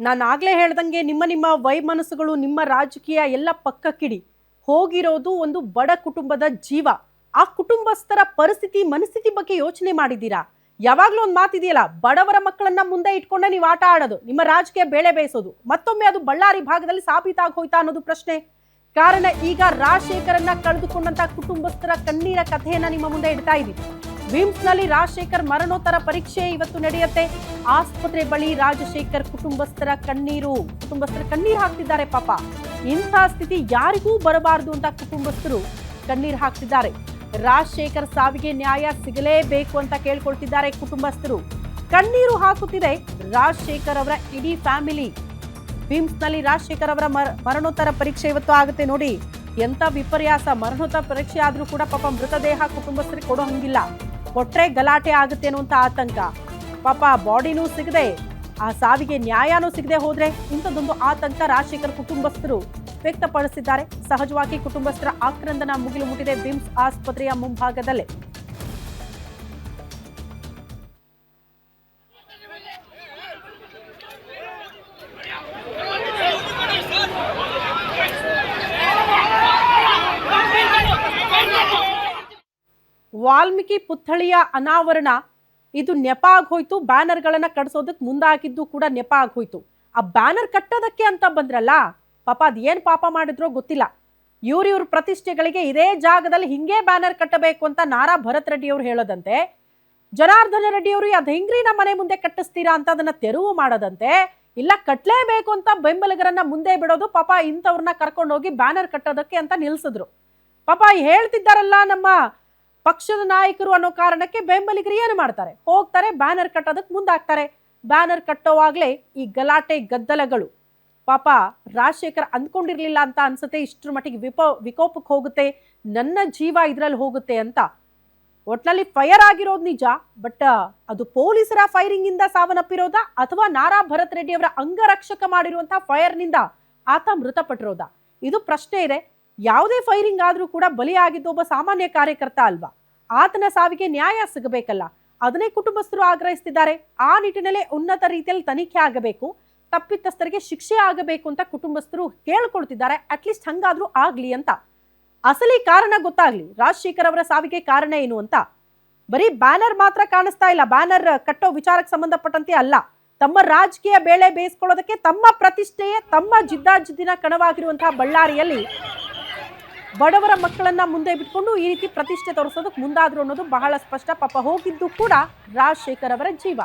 ನಾನು ಆಗ್ಲೇ ಹೇಳ್ದಂಗೆ ನಿಮ್ಮ ವೈಮನಸ್ಸುಗಳು ನಿಮ್ಮ ರಾಜಕೀಯ ಎಲ್ಲ ಪಕ್ಕಕ್ಕಿಡಿ. ಹೋಗಿರೋದು ಒಂದು ಬಡ ಕುಟುಂಬದ ಜೀವ. ಆ ಕುಟುಂಬಸ್ಥರ ಮನಸ್ಥಿತಿ ಬಗ್ಗೆ ಯೋಚನೆ ಮಾಡಿದ್ದೀರಾ? ಯಾವಾಗ್ಲೂ ಒಂದು ಮಾತಿದೆಯಲ್ಲ, ಬಡವರ ಮಕ್ಕಳನ್ನ ಮುಂದೆ ಇಟ್ಕೊಂಡೆ ನೀವು ಆಟ ಆಡೋದು, ನಿಮ್ಮ ರಾಜಕೀಯ ಬೇಳೆ ಬೇಯಿಸೋದು. ಮತ್ತೊಮ್ಮೆ ಅದು ಬಳ್ಳಾರಿ ಭಾಗದಲ್ಲಿ ಸಾಬೀತಾಗಿ ಹೋಯ್ತಾ ಅನ್ನೋದು ಪ್ರಶ್ನೆ. ಕಾರಣ ಈಗ ರಾಜಶೇಖರನ್ನ ಕಳೆದುಕೊಂಡಂತ ಕುಟುಂಬಸ್ಥರ ಕಣ್ಣೀರ ಕಥೆಯನ್ನ ನಿಮ್ಮ ಮುಂದೆ ಇಡ್ತಾ ಇದ್ದೀವಿ. ವಿಮ್ಸ್ ನಲ್ಲಿ ರಾಜಶೇಖರ್ ಮರಣೋತ್ತರ ಪರೀಕ್ಷೆ ಇವತ್ತು ನಡೆಯುತ್ತೆ. ಆಸ್ಪತ್ರೆ ಬಳಿ ರಾಜಶೇಖರ್ ಕುಟುಂಬಸ್ಥರ ಕಣ್ಣೀರು ಹಾಕ್ತಿದ್ದಾರೆ. ಪಾಪ, ಇಂಥ ಸ್ಥಿತಿ ಯಾರಿಗೂ ಬರಬಾರದು ಅಂತ ಕುಟುಂಬಸ್ಥರು ಕಣ್ಣೀರು ಹಾಕ್ತಿದ್ದಾರೆ. ರಾಜಶೇಖರ್ ಸಾವಿಗೆ ನ್ಯಾಯ ಸಿಗಲೇಬೇಕು ಅಂತ ಕೇಳ್ಕೊಳ್ತಿದ್ದಾರೆ ಕುಟುಂಬಸ್ಥರು. ಕಣ್ಣೀರು ಹಾಕುತ್ತಿದೆ ರಾಜಶೇಖರ್ ಅವರ ಇಡೀ ಫ್ಯಾಮಿಲಿ. ವಿಮ್ಸ್ ನಲ್ಲಿ ರಾಜಶೇಖರ್ ಅವರ ಮರಣೋತ್ತರ ಪರೀಕ್ಷೆ ಇವತ್ತು ಆಗುತ್ತೆ ನೋಡಿ. ಎಂತ ವಿಪರ್ಯಾಸ! ಮರಣೋತ್ತರ ಪರೀಕ್ಷೆ ಆದ್ರೂ ಕೂಡ ಪಾಪ ಮೃತದೇಹ ಕುಟುಂಬಸ್ಥರಿಗೆ ಕೊಡೋ ಹಂಗಿಲ್ಲ. ಕೊಟ್ರೆ ಗಲಾಟೆ ಆಗುತ್ತೆ ಅನ್ನುವಂತ ಆತಂಕ. ಪಾಪ ಬಾಡಿನೂ ಸಿಗದೆ, ಆ ಸಾವಿಗೆ ನ್ಯಾಯನೂ ಸಿಗದೆ ಹೋದ್ರೆ ಇಂಥದ್ದೊಂದು ಆತಂಕ ರಾಜಶೇಖರ್ ಕುಟುಂಬಸ್ಥರು ವ್ಯಕ್ತಪಡಿಸಿದ್ದಾರೆ. ಸಹಜವಾಗಿ ಕುಟುಂಬಸ್ಥರ ಆಕ್ರಂದನ ಮುಗಿಲು ಮುಟ್ಟಿದೆ ವಿಮ್ಸ್ ಆಸ್ಪತ್ರೆಯ ಮುಂಭಾಗದಲ್ಲೇ. ವಾಲ್ಮೀಕಿ ಪುತ್ಥಳಿಯ ಅನಾವರಣ ಇದು ನೆಪ ಆಗೋಯ್ತು. ಬ್ಯಾನರ್ಗಳನ್ನ ಕಟ್ಸೋದಕ್ಕೆ ಮುಂದಾಗಿದ್ದು ಕೂಡ ನೆಪ ಆಗೋಯ್ತು. ಆ ಬ್ಯಾನರ್ ಕಟ್ಟೋದಕ್ಕೆ ಅಂತ ಬಂದ್ರಲ್ಲ, ಪಾಪ ಅದೇನ್ ಪಾಪ ಮಾಡಿದ್ರೋ ಗೊತ್ತಿಲ್ಲ. ಇವ್ರ ಪ್ರತಿಷ್ಠೆಗಳಿಗೆ ಇದೇ ಜಾಗದಲ್ಲಿ ಹಿಂಗೆ ಬ್ಯಾನರ್ ಕಟ್ಟಬೇಕು ಅಂತ ನಾರಾ ಭರತ್ ರೆಡ್ಡಿ ಅವರು ಹೇಳೋದಂತೆ, ಜನಾರ್ದನ ರೆಡ್ಡಿ ಅವರು ಅದ್ ಹೆಂಗ್ರಿ ನಮ್ಮ ಮನೆ ಮುಂದೆ ಕಟ್ಟಿಸ್ತೀರಾ ಅಂತ ಅದನ್ನ ತೆರವು ಮಾಡೋದಂತೆ, ಇಲ್ಲ ಕಟ್ಲೇಬೇಕು ಅಂತ ಬೆಂಬಲಿಗರನ್ನ ಮುಂದೆ ಬಿಡೋದು. ಪಾಪ ಇಂಥವ್ರನ್ನ ಕರ್ಕೊಂಡೋಗಿ ಬ್ಯಾನರ್ ಕಟ್ಟೋದಕ್ಕೆ ಅಂತ ನಿಲ್ಸಿದ್ರು. ಪಾಪ ಹೇಳ್ತಿದ್ದಾರಲ್ಲ ನಮ್ಮ ಪಕ್ಷದ ನಾಯಕರು ಅನ್ನೋ ಕಾರಣಕ್ಕೆ ಬೆಂಬಲಿಗರು ಏನು ಮಾಡ್ತಾರೆ, ಹೋಗ್ತಾರೆ ಬ್ಯಾನರ್ ಕಟ್ಟೋದಕ್ಕೆ ಮುಂದಾಗ್ತಾರೆ. ಬ್ಯಾನರ್ ಕಟ್ಟೋವಾಗ್ಲೇ ಈ ಗಲಾಟೆ ಗದ್ದಲಗಳು. ಪಾಪ ರಾಜಶೇಖರ್ ಅಂದ್ಕೊಂಡಿರ್ಲಿಲ್ಲ ಅಂತ ಅನ್ಸುತ್ತೆ, ಇಷ್ಟರ ಮಟ್ಟಿಗೆ ವಿಕೋಪಕ್ಕೆ ಹೋಗುತ್ತೆ, ನನ್ನ ಜೀವ ಇದ್ರಲ್ಲಿ ಹೋಗುತ್ತೆ ಅಂತ. ಒಟ್ನಲ್ಲಿ ಫೈರ್ ಆಗಿರೋದು ನಿಜ, ಬಟ್ ಅದು ಪೊಲೀಸರ ಫೈರಿಂಗ್ ಇಂದ ಸಾವನ್ನಪ್ಪಿರೋದ ಅಥವಾ ನಾರಾ ಭರತ್ ರೆಡ್ಡಿ ಅವರ ಅಂಗರಕ್ಷಕ ಮಾಡಿರುವಂತಹ ಫೈರ್ ನಿಂದ ಆತ ಮೃತಪಟ್ಟಿರೋದ, ಇದು ಪ್ರಶ್ನೆ ಇದೆ. ಯಾವುದೇ ಫೈರಿಂಗ್ ಆದ್ರೂ ಕೂಡ ಬಲಿಯಾಗಿದ್ದು ಒಬ್ಬ ಸಾಮಾನ್ಯ ಕಾರ್ಯಕರ್ತ ಅಲ್ವಾ, ಆತನ ಸಾವಿಗೆ ನ್ಯಾಯ ಸಿಗಬೇಕಲ್ಲ, ಅದನ್ನೇ ಕುಟುಂಬಸ್ಥರು ಆಗ್ರಹಿಸ್ತಿದ್ದಾರೆ. ಆ ನಿಟ್ಟಿನಲ್ಲಿ ಉನ್ನತ ರೀತಿಯಲ್ಲಿ ತನಿಖೆ ಆಗಬೇಕು, ತಪ್ಪಿತಸ್ಥರಿಗೆ ಶಿಕ್ಷೆ ಆಗಬೇಕು ಅಂತ ಕುಟುಂಬಸ್ಥರು ಕೇಳ್ಕೊಳ್ತಿದ್ದಾರೆ. ಅಟ್ಲೀಸ್ಟ್ ಹಂಗಾದ್ರೂ ಆಗ್ಲಿ ಅಂತ, ಅಸಲಿ ಕಾರಣ ಗೊತ್ತಾಗ್ಲಿ, ರಾಜಶೇಖರ್ ಅವರ ಸಾವಿಗೆ ಕಾರಣ ಏನು ಅಂತ. ಬರೀ ಬ್ಯಾನರ್ ಮಾತ್ರ ಕಾಣಿಸ್ತಾ ಇಲ್ಲ. ಬ್ಯಾನರ್ ಕಟ್ಟೋ ವಿಚಾರಕ್ಕೆ ಸಂಬಂಧಪಟ್ಟಂತೆ ಅಲ್ಲ, ತಮ್ಮ ರಾಜಕೀಯ ಬೇಳೆ ಬೇಯಿಸ್ಕೊಳ್ಳೋದಕ್ಕೆ ತಮ್ಮ ಪ್ರತಿಷ್ಠೆಯೇ ತಮ್ಮ ಜಿದ್ದಾಜಿದ್ದಿನ ಕಣವಾಗಿರುವಂತಹ ಬಳ್ಳಾರಿಯಲ್ಲಿ ಬಡವರ ಮಕ್ಕಳನ್ನ ಮುಂದೆ ಬಿಟ್ಕೊಂಡು ಈ ರೀತಿ ಪ್ರತಿಷ್ಠೆ ತೋರಿಸೋದಕ್ಕೆ ಮುಂದಾದ್ರು ಅನ್ನೋದು ಬಹಳ ಸ್ಪಷ್ಟ. ಪಾಪ ಹೋಗಿದ್ದು ಕೂಡ ರಾಜಶೇಖರ್ ಅವರ ಜೀವ.